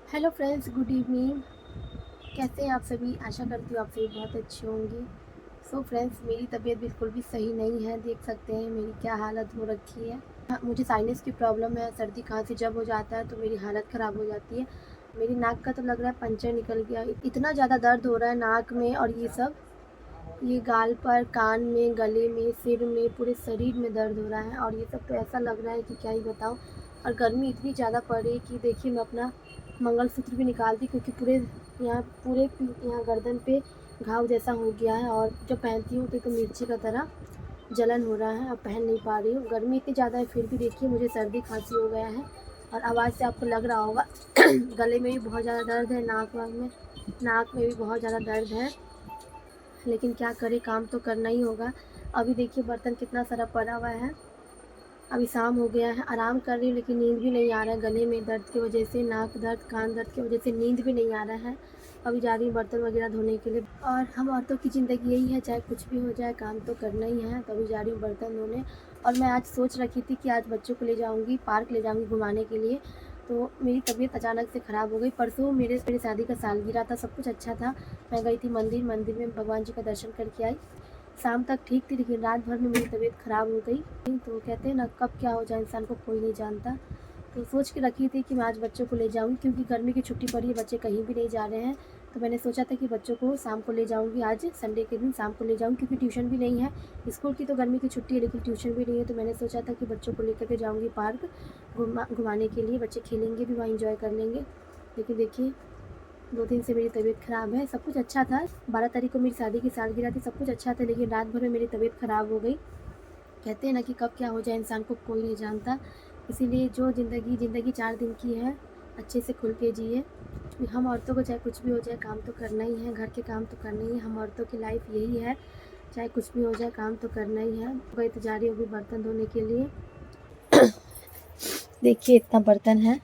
Hello friends, good evening. कैसे हैं आप सभी? आशा करती हूँ आप सभी बहुत अच्छे होंगे। सो फ्रेंड्स, मेरी तबीयत बिल्कुल भी सही नहीं है। देख सकते हैं मेरी क्या हालत हो रखी है। मुझे साइनस की प्रॉब्लम है। सर्दी खांसी जब हो जाता है तो मेरी हालत ख़राब हो जाती है। मेरी नाक का तो लग रहा है पंचर निकल गया। इतना ज़्यादा दर्द हो रहा है नाक में, और ये गाल पर, कान में, गले में, सिर में, पूरे शरीर में दर्द हो रहा है। और ये सब तो ऐसा लग रहा है कि क्या ही बताऊँ। और गर्मी इतनी ज़्यादा पड़ रही है कि देखिए, मैं अपना मंगलसूत्र भी निकाल दी, क्योंकि पूरे यहाँ गर्दन पे घाव जैसा हो गया है। और जब पहनती हूँ तो एक मिर्ची का तरह जलन हो रहा है। अब पहन नहीं पा रही हूँ। गर्मी इतनी ज़्यादा है, फिर भी देखिए मुझे सर्दी खांसी हो गया है। और आवाज़ से आपको लग रहा होगा गले में भी बहुत ज़्यादा दर्द है, नाक में भी बहुत ज़्यादा दर्द है। लेकिन क्या करें, काम तो करना ही होगा। अभी देखिए बर्तन कितना सारा पड़ा हुआ है। अभी शाम हो गया है, आराम कर रही हूँ, लेकिन नींद भी नहीं आ रहा है। गले में दर्द की वजह से, नाक दर्द, कान दर्द की वजह से नींद भी नहीं आ रहा है। अभी जा रही हूँ बर्तन वगैरह धोने के लिए। और हम औरतों की ज़िंदगी यही है, चाहे कुछ भी हो जाए काम तो करना ही है। तो अभी जा रही हूँ बर्तन धोने। और मैं आज सोच रखी थी कि आज बच्चों को ले जाऊँगी, पार्क ले जाऊँगी घुमाने के लिए। तो मेरी तबीयत अचानक से ख़राब हो गई। परसों मेरी शादी का सालगिरह था, सब कुछ अच्छा था। मैं गई थी मंदिर में भगवान जी का दर्शन करके आई। शाम तक ठीक थी, लेकिन रात भर में मेरी तबीयत ख़राब हो गई। तो कहते हैं ना, कब क्या हो जाए इंसान को कोई नहीं जानता। तो सोच के रखी थी कि मैं आज बच्चों को ले जाऊँगी, क्योंकि गर्मी की छुट्टी पड़ी है, बच्चे कहीं भी नहीं जा रहे हैं। तो मैंने सोचा था कि बच्चों को शाम को ले जाऊँगी, आज संडे के दिन शाम को ले जाऊँगी, क्योंकि ट्यूशन भी नहीं है। स्कूल की तो गर्मी की छुट्टी है, लेकिन ट्यूशन भी नहीं है। तो मैंने सोचा था कि बच्चों को लेकर के जाऊँगी पार्क घुमाने के लिए। बच्चे खेलेंगे भी, वहाँ इंजॉय कर लेंगे। लेकिन देखिए, 2 दिन से मेरी तबीयत ख़राब है। सब कुछ अच्छा था, 12 तारीख को मेरी शादी की सालगिरह थी, सब कुछ अच्छा था, लेकिन रात भर में मेरी तबीयत ख़राब हो गई। कहते हैं ना कि कब क्या हो जाए इंसान को कोई नहीं जानता। इसीलिए जो ज़िंदगी 4 दिन की है, अच्छे से खुल के जिए। हम औरतों को चाहे कुछ भी हो जाए, काम तो करना ही है, घर के काम तो करना ही है। हम औरतों की लाइफ यही है, चाहे कुछ भी हो जाए काम तो करना ही है। गई तो जा रही हूँ अभी बर्तन धोने के लिए। देखिए इतना बर्तन है,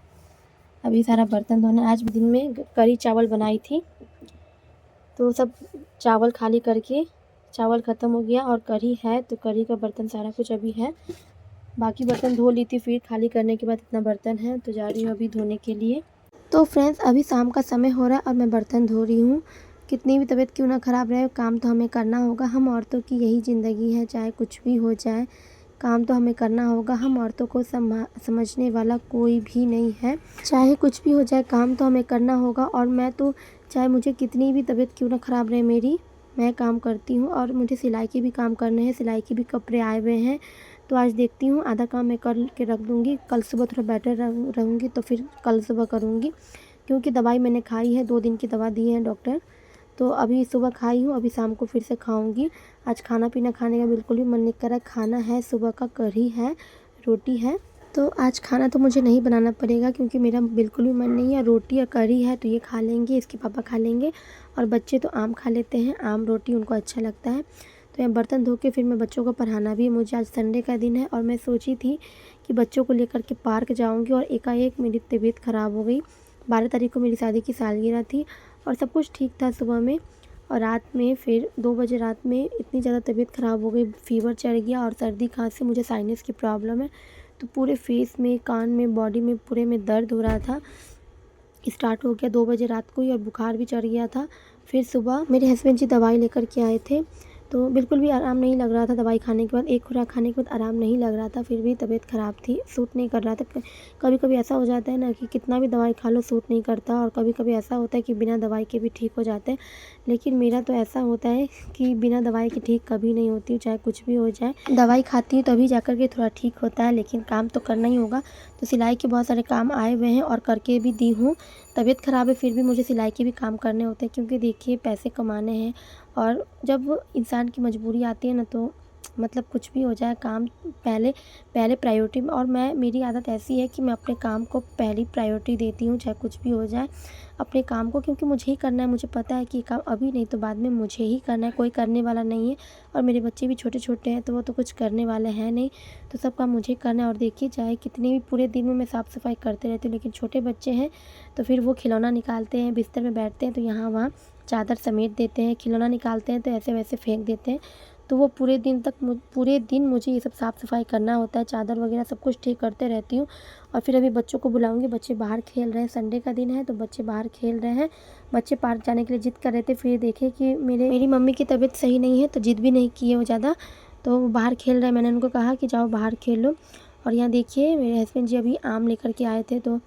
अभी सारा बर्तन धोना। आज दिन में कढ़ी चावल बनाई थी, तो सब चावल खाली करके, चावल ख़त्म हो गया और कढ़ी है, तो कढ़ी का बर्तन सारा कुछ अभी है। बाकी बर्तन धो ली थी, फिर खाली करने के बाद इतना बर्तन है, तो जा रही हूँ अभी धोने के लिए। तो फ्रेंड्स, अभी शाम का समय हो रहा है और मैं बर्तन धो रही हूँ। कितनी भी तबीयत क्यों ना ख़राब रहे, काम तो हमें करना होगा। हम औरतों की यही ज़िंदगी है, चाहे कुछ भी हो जाए काम तो हमें करना होगा। हम औरतों को समझने वाला कोई भी नहीं है। चाहे कुछ भी हो जाए काम तो हमें करना होगा। और मैं तो, चाहे मुझे कितनी भी तबीयत क्यों ना ख़राब रहे मेरी, मैं काम करती हूँ। और मुझे सिलाई के भी काम करने हैं, सिलाई के भी कपड़े आए हुए हैं। तो आज देखती हूँ, आधा काम मैं कर के रख दूँगी। कल सुबह थोड़ा बेटर रहूँगी तो फिर कल सुबह करूँगी, क्योंकि दवाई मैंने खाई है, 2 दिन की दवा दी है डॉक्टर। तो अभी सुबह खाई हूँ, अभी शाम को फिर से खाऊंगी। आज खाना पीना खाने का बिल्कुल भी मन नहीं कर रहा। खाना है सुबह का, कढ़ी है, रोटी है। तो आज खाना तो मुझे नहीं बनाना पड़ेगा, क्योंकि मेरा बिल्कुल भी मन नहीं है। रोटी और कढ़ी है तो ये खा लेंगे, इसके पापा खा लेंगे। और बच्चे तो आम खा लेते हैं, आम रोटी उनको अच्छा लगता है। तो मैं बर्तन धो के फिर मैं बच्चों को पढ़ाना भी है मुझे। आज संडे का दिन है और मैं सोची थी कि बच्चों को लेकर के पार्क जाऊँगी, और एकाएक मेरी तबीयत ख़राब हो गई। 12 तारीख को मेरी शादी की सालगिरह थी और सब कुछ ठीक था सुबह में, और रात में फिर 2 बजे रात में इतनी ज़्यादा तबीयत ख़राब हो गई, फ़ीवर चढ़ गया और सर्दी खांसी। मुझे साइनस की प्रॉब्लम है, तो पूरे फेस में, कान में, बॉडी में, पूरे में दर्द हो रहा था। स्टार्ट हो गया 2 बजे रात को ही, और बुखार भी चढ़ गया था। फिर सुबह मेरे हस्बैंड जी दवाई लेकर के आए थे, तो बिल्कुल भी आराम नहीं लग रहा था। दवाई खाने के बाद, एक खुराक खाने के बाद आराम नहीं लग रहा था, फिर भी तबीयत ख़राब थी, सूट नहीं कर रहा था। कभी कभी ऐसा हो जाता है ना कि कितना भी दवाई खा लो सूट नहीं करता, और कभी कभी ऐसा होता है कि बिना दवाई के भी ठीक हो जाते हैं। लेकिन मेरा तो ऐसा होता है कि बिना दवाई के ठीक कभी नहीं होती हूँ, चाहे कुछ भी हो जाए। दवाई खाती हूँ तभी जा कर के थोड़ा ठीक होता है, लेकिन काम तो करना ही होगा। तो सिलाई के बहुत सारे काम आए हुए हैं और करके भी दी हूँ। तबीयत ख़राब है फिर भी मुझे सिलाई के भी काम करने होते हैं, क्योंकि देखिए पैसे कमाने हैं। और जब इंसान की मजबूरी आती है ना, तो मतलब कुछ भी हो जाए काम पहले पहले प्रायोरिटी में। और मेरी आदत ऐसी है कि मैं अपने काम को पहली प्रायोरिटी देती हूँ, चाहे कुछ भी हो जाए अपने काम को, क्योंकि मुझे ही करना है। मुझे पता है कि काम अभी नहीं तो बाद में मुझे ही करना है, कोई करने वाला नहीं है। और मेरे बच्चे भी छोटे छोटे हैं, तो वो तो कुछ करने वाले हैं नहीं, तो सब काम मुझे ही करना है। और देखिए, चाहे कितनी भी पूरे दिन में मैं साफ़ सफाई करते रहती हूँ, लेकिन छोटे बच्चे हैं तो फिर वो खिलौना निकालते हैं, बिस्तर में बैठते हैं तो यहाँ वहाँ चादर समेट देते हैं, खिलौना निकालते हैं तो ऐसे वैसे फेंक देते हैं। तो वो पूरे दिन मुझे ये सब साफ़ सफाई करना होता है, चादर वगैरह सब कुछ ठीक करते रहती हूँ। और फिर अभी बच्चों को बुलाऊँगी, बच्चे बाहर खेल रहे हैं, संडे का दिन है तो बच्चे बाहर खेल रहे हैं। बच्चे पार्क जाने के लिए ज़िद कर रहे थे, फिर देखे कि मेरी मम्मी की तबीयत सही नहीं है तो ज़िद भी नहीं किए वो ज़्यादा, तो वो बाहर खेल रहे हैं। मैंने उनको कहा कि जाओ बाहर खेल लो। और यहाँ देखिए मेरे हस्बैंड जी अभी आम लेकर के आए थे, तो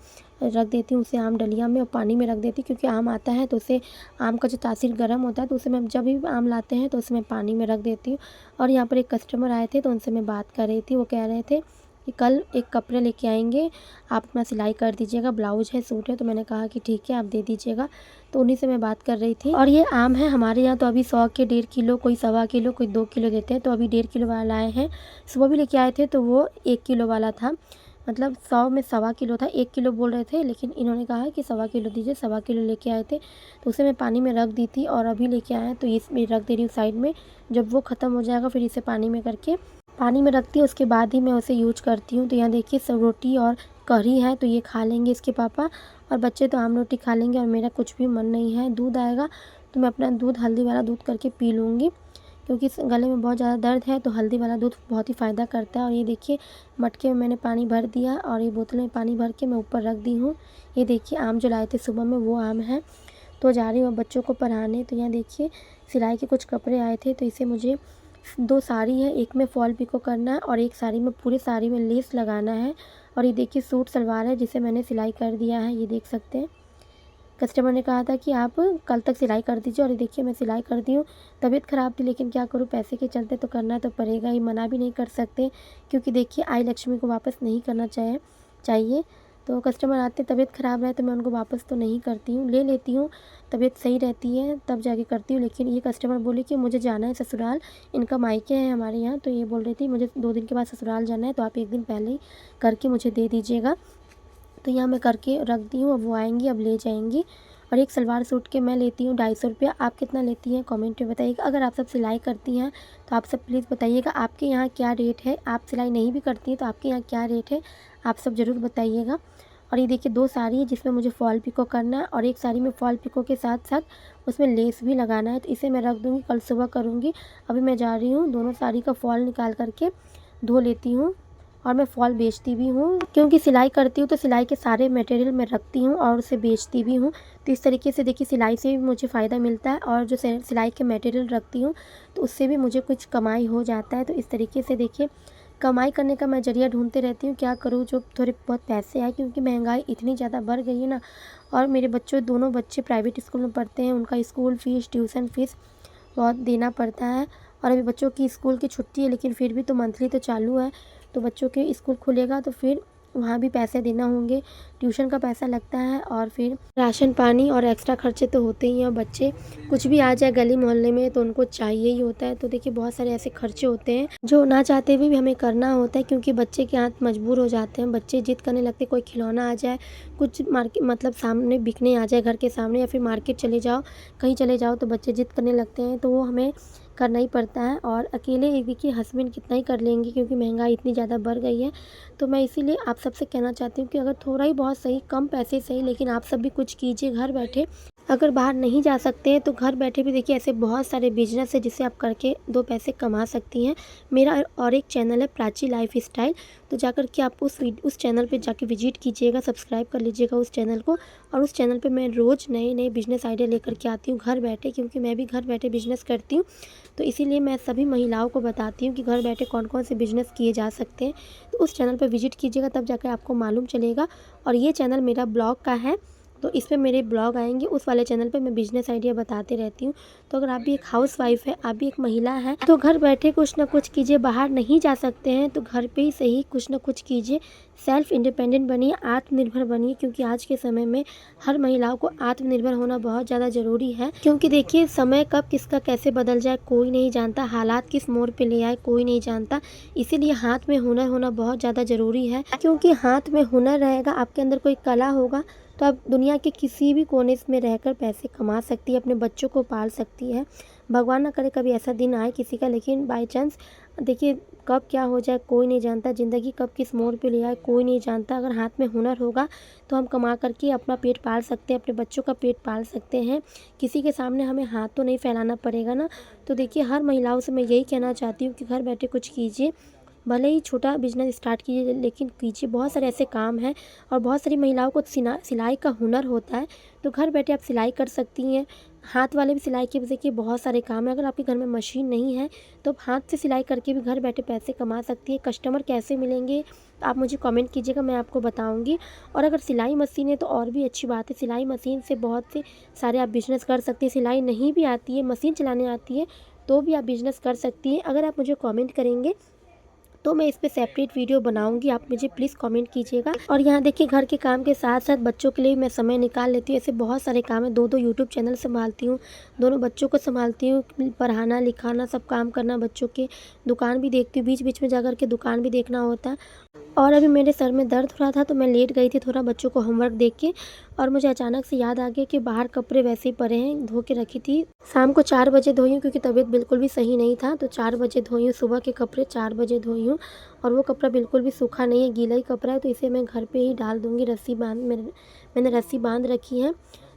रख देती हूँ उसे आम डलिया में और पानी में रख देती हूँ, क्योंकि आम आता है तो उसे आम का जो तासीर गर्म होता है तो उसे मैं जब भी आम लाते हैं तो उसे मैं पानी में रख देती हूँ। और यहाँ पर एक कस्टमर आए थे तो उनसे मैं बात कर रही थी। वो कह रहे थे कि कल एक कपड़े लेके आएंगे, आप अपना सिलाई कर दीजिएगा, ब्लाउज है, सूट है। तो मैंने कहा कि ठीक है आप दे दीजिएगा। तो उन्हीं से मैं बात कर रही थी। और ये आम है हमारे यहाँ तो अभी 100 के 1.5 किलो, कोई 1.25 किलो, कोई 2 किलो देते हैं। तो अभी 1.5 किलो वाला आए हैं। सुबह भी लेके आए थे तो वो 1 किलो वाला था, मतलब 100 में 1.25 किलो था। 1 किलो बोल रहे थे लेकिन इन्होंने कहा कि 1.25 किलो दीजिए। 1.25 किलो लेके आए थे तो उसे मैं पानी में रख दी थी और अभी लेके आए हैं तो इसमें रख दे रही हूँ साइड में। जब वो ख़त्म हो जाएगा फिर इसे पानी में करके पानी में रखती हूँ, उसके बाद ही मैं उसे यूज करती हूँ। तो यहाँ देखिए सब रोटी और कढ़ी है तो ये खा लेंगे इसके पापा, और बच्चे तो आम रोटी खा लेंगे। और मेरा कुछ भी मन नहीं है, दूध आएगा तो मैं अपना दूध हल्दी वाला दूध करके पी लूँगी, क्योंकि इस गले में बहुत ज़्यादा दर्द है तो हल्दी वाला दूध बहुत ही फ़ायदा करता है। और ये देखिए मटके में मैंने पानी भर दिया और ये बोतल में पानी भर के मैं ऊपर रख दी हूँ। ये देखिए आम जो लाए थे सुबह में वो आम है। तो जा रही हूँ बच्चों को पढ़ाने। तो यहाँ देखिए सिलाई के कुछ कपड़े आए थे तो इसे मुझे 2 साड़ी है, एक में फॉल पिको करना है और एक साड़ी में पूरे साड़ी में लेस लगाना है। और ये देखिए सूट सलवार है जिसे मैंने सिलाई कर दिया है, ये देख सकते हैं। कस्टमर ने कहा था कि आप कल तक सिलाई कर दीजिए और ये देखिए मैं सिलाई कर दी हूँ। तबीयत ख़राब थी लेकिन क्या करूँ, पैसे के चलते तो करना तो पड़ेगा ही, मना भी नहीं कर सकते, क्योंकि देखिए आई लक्ष्मी को वापस नहीं करना चाहिए। तो कस्टमर आते तबीयत ख़राब रहे तो मैं उनको वापस तो नहीं करती हूँ, ले लेती हूँ, तबीयत सही रहती है तब जाके करती हूँ। लेकिन ये कस्टमर बोली कि मुझे जाना है ससुराल, इनका मायके है हमारे यहाँ, तो ये बोल रही थी मुझे 2 दिन के बाद ससुराल जाना है तो आप 1 दिन पहले ही करके मुझे दे दीजिएगा। तो यहाँ मैं करके रख दी हूँ, अब वो आएंगी अब ले जाएंगी। और एक सलवार सूट के मैं लेती हूँ 250 रुपया। आप कितना लेती हैं कमेंट में बताइएगा। अगर आप सब सिलाई करती हैं तो आप सब प्लीज़ बताइएगा आपके यहाँ क्या रेट है। आप सिलाई नहीं भी करती हैं तो आपके यहाँ क्या रेट है, आप सब ज़रूर बताइएगा। और ये देखिए 2 साड़ी है जिसमें मुझे फॉल पिको करना है और एक साड़ी में फॉल पिको के साथ साथ उसमें लेस भी लगाना है। तो इसे मैं रख दूँगी, कल सुबह करूँगी। अभी मैं जा रही हूँ, दोनों साड़ी का फॉल निकाल करके धो लेती हूँ और मैं फॉल बेचती भी हूँ, क्योंकि सिलाई करती हूँ तो सिलाई के सारे मटेरियल मैं रखती हूँ और उसे बेचती भी हूँ। तो इस तरीके से देखिए सिलाई से भी मुझे फ़ायदा मिलता है और जो सिलाई के मटेरियल रखती हूँ तो उससे भी मुझे कुछ कमाई हो जाता है। तो इस तरीके से देखिए कमाई करने का मैं ज़रिया ढूंढते रहती हूँ, क्या करूँ जो थोड़े बहुत पैसे आए, क्योंकि महंगाई इतनी ज़्यादा बढ़ गई है ना। और मेरे दोनों बच्चे प्राइवेट स्कूल में पढ़ते हैं, उनका स्कूल फ़ीस ट्यूशन फ़ीस बहुत देना पड़ता है। और अभी बच्चों की स्कूल की छुट्टी है लेकिन फिर भी तो मंथली तो चालू है, तो बच्चों के स्कूल खुलेगा तो फिर वहाँ भी पैसे देना होंगे, ट्यूशन का पैसा लगता है और फिर राशन पानी और एक्स्ट्रा खर्चे तो होते ही हैं। और बच्चे कुछ भी आ जाए गली मोहल्ले में तो उनको चाहिए ही होता है। तो देखिए बहुत सारे ऐसे खर्चे होते हैं जो ना चाहते हुए भी हमें करना होता है, क्योंकि बच्चे के हाथ मजबूर हो जाते हैं। बच्चे जिद करने लगते, कोई खिलौना आ जाए, कुछ मार्केट मतलब सामने बिकने आ जाए घर के सामने, या फिर मार्केट चले जाओ, कहीं चले जाओ तो बच्चे जिद करने लगते हैं, तो वो हमें करना ही पड़ता है। और अकेले एक देखिए हस्बैंड कितना ही कर लेंगे, क्योंकि महंगाई इतनी ज़्यादा बढ़ गई है। तो मैं इसीलिए आप सबसे कहना चाहती हूँ कि अगर थोड़ा ही बहुत सही, कम पैसे सही, लेकिन आप सब भी कुछ कीजिए घर बैठे। अगर बाहर नहीं जा सकते हैं तो घर बैठे भी देखिए ऐसे बहुत सारे बिजनेस है जिसे आप करके 2 पैसे कमा सकती हैं। मेरा और एक चैनल है प्राची लाइफ स्टाइल, तो जाकर के आप उस चैनल पे जाके विजिट कीजिएगा, सब्सक्राइब कर लीजिएगा उस चैनल को। और उस चैनल पे मैं रोज़ नए नए बिजनेस आइडिया लेकर के आती हूँ घर बैठे, क्योंकि मैं भी घर बैठे बिजनेस करती हूँ। तो इसीलिए मैं सभी महिलाओं को बताती हूँ कि घर बैठे कौन कौन से बिजनेस किए जा सकते हैं। तो उस चैनल पर विजिट कीजिएगा, तब जाकर आपको मालूम चलेगा। और ये चैनल मेरा ब्लॉग का है, तो इस पे मेरे ब्लॉग आएंगे। उस वाले चैनल पे मैं बिजनेस आइडिया बताते रहती हूँ। तो अगर आप भी एक हाउसवाइफ है, आप भी एक महिला है, तो घर बैठे कुछ ना कुछ कीजिए। बाहर नहीं जा सकते हैं तो घर पे ही सही कुछ ना कुछ कीजिए। सेल्फ इंडिपेंडेंट बनिए, आत्मनिर्भर बनिए, क्योंकि आज के समय में हर महिलाओं को आत्मनिर्भर होना बहुत ज़्यादा ज़रूरी है। क्योंकि देखिए समय कब किसका कैसे बदल जाए कोई नहीं जानता, हालात किस मोड़ पे ले आए कोई नहीं जानता। इसीलिए हाथ में हुनर होना बहुत ज़्यादा ज़रूरी है, क्योंकि हाथ में हुनर रहेगा, आपके अंदर कोई कला होगा, तो आप दुनिया के किसी भी कोने में रहकर पैसे कमा सकती है, अपने बच्चों को पाल सकती है। भगवान ना करे कभी ऐसा दिन आए किसी का, लेकिन बाय चांस देखिए कब क्या हो जाए कोई नहीं जानता, ज़िंदगी कब किस मोड़ पे ले आए कोई नहीं जानता। अगर हाथ में हुनर होगा तो हम कमा करके अपना पेट पाल सकते हैं, अपने बच्चों का पेट पाल सकते हैं। किसी के सामने हमें हाथ तो नहीं फैलाना पड़ेगा ना। तो देखिए हर महिलाओं से मैं यही कहना चाहती हूँ कि घर बैठे कुछ कीजिए, भले ही छोटा बिजनेस स्टार्ट कीजिए लेकिन कीजिए। बहुत सारे ऐसे काम हैं और बहुत सारी महिलाओं को सिलाई का हुनर होता है, तो घर बैठे आप सिलाई कर सकती हैं। हाथ वाले भी सिलाई के देखिए बहुत सारे काम हैं। अगर आपके घर में मशीन नहीं है तो आप हाथ से सिलाई करके भी घर बैठे पैसे कमा सकती है। कस्टमर कैसे मिलेंगे आप मुझे कमेंट कीजिएगा, मैं आपको बताऊंगी। और अगर सिलाई मशीन है तो और भी अच्छी बात है, सिलाई मशीन से बहुत से सारे आप बिजनेस कर सकती हैं। सिलाई नहीं भी आती है, मशीन चलाने आती है तो भी आप बिजनेस कर सकती हैं। अगर आप मुझे कमेंट करेंगे तो मैं इस पे सेपरेट वीडियो बनाऊंगी, आप मुझे प्लीज़ कमेंट कीजिएगा। और यहाँ देखिए घर के काम के साथ साथ बच्चों के लिए मैं समय निकाल लेती हूँ। ऐसे बहुत सारे काम है, 2 यूट्यूब चैनल संभालती हूँ, दोनों बच्चों को संभालती हूँ, पढ़ाना लिखाना सब काम करना बच्चों के, दुकान भी देखती हूँ, बीच बीच में जा कर के दुकान भी देखना होता है। और अभी मेरे सर में दर्द हो रहा था तो मैं लेट गई थी थोड़ा बच्चों को होमवर्क देख के, और मुझे अचानक से याद आ गया कि बाहर कपड़े वैसे ही पड़े हैं, धो के रखी थी। शाम को 4 बजे धोई हूँ क्योंकि तबीयत बिल्कुल भी सही नहीं था, तो 4 बजे धोई हूँ, सुबह के कपड़े 4 बजे धोई हूँ। और वो कपड़ा बिल्कुल भी सूखा नहीं है, गीला ही कपड़ा है, तो इसे मैं घर पे ही डाल दूँगी। मैंने रस्सी बांध रखी है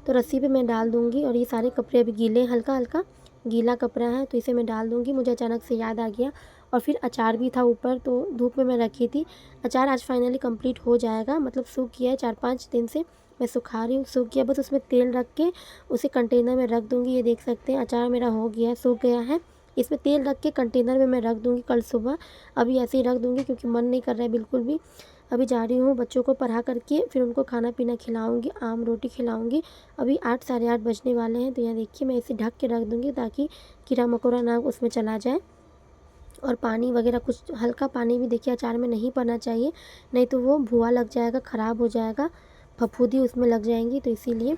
तो रस्सी पे मैं डाल दूँगी। और ये सारे कपड़े अभी गीले, हल्का हल्का गीला कपड़ा है तो इसे मैं डाल दूँगी। मुझे अचानक से याद आ गया। और फिर अचार भी था ऊपर तो धूप में मैं रखी थी। अचार आज फाइनली कंप्लीट हो जाएगा, मतलब सूख गया है, 4-5 दिन से मैं सुखा रही हूँ, सूख गया। बस उसमें तेल रख के उसे कंटेनर में रख दूँगी। ये देख सकते हैं अचार मेरा हो गया है, सूख गया है। इसमें तेल रख के कंटेनर में मैं रख दूँगी कल सुबह। अभी ऐसे ही रख दूँगी क्योंकि मन नहीं कर रहा है बिल्कुल भी। अभी जा रही हूँ बच्चों को पढ़ा करके, फिर उनको खाना पीना खिलाऊँगी, आम रोटी खिलाऊँगी। अभी 8 साढ़े 8 बजने वाले हैं, तो यहाँ देखिए मैं इसे ढक के रख दूँगी ताकि कीड़ा मकोड़ा ना उसमें चला जाए। और पानी वगैरह कुछ हल्का पानी भी देखिए अचार में नहीं पड़ना चाहिए, नहीं तो वो भुआ लग जाएगा, ख़राब हो जाएगा, फफूंदी उसमें लग जाएंगी। तो इसीलिए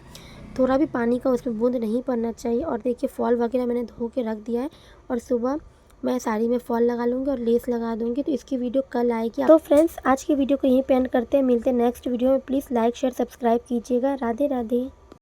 थोड़ा भी पानी का उसमें बूंद नहीं पड़ना चाहिए। और देखिए फॉल वगैरह मैंने धो के रख दिया है, और सुबह मैं साड़ी में फॉल लगा लूँगी और लेस लगा दूँगी। तो इसकी वीडियो कल आएगी। तो फ्रेंड्स आज की वीडियो को यहीं पे एंड करते हैं, मिलते हैं नेक्स्ट वीडियो में। प्लीज़ लाइक शेयर सब्सक्राइब कीजिएगा। राधे राधे।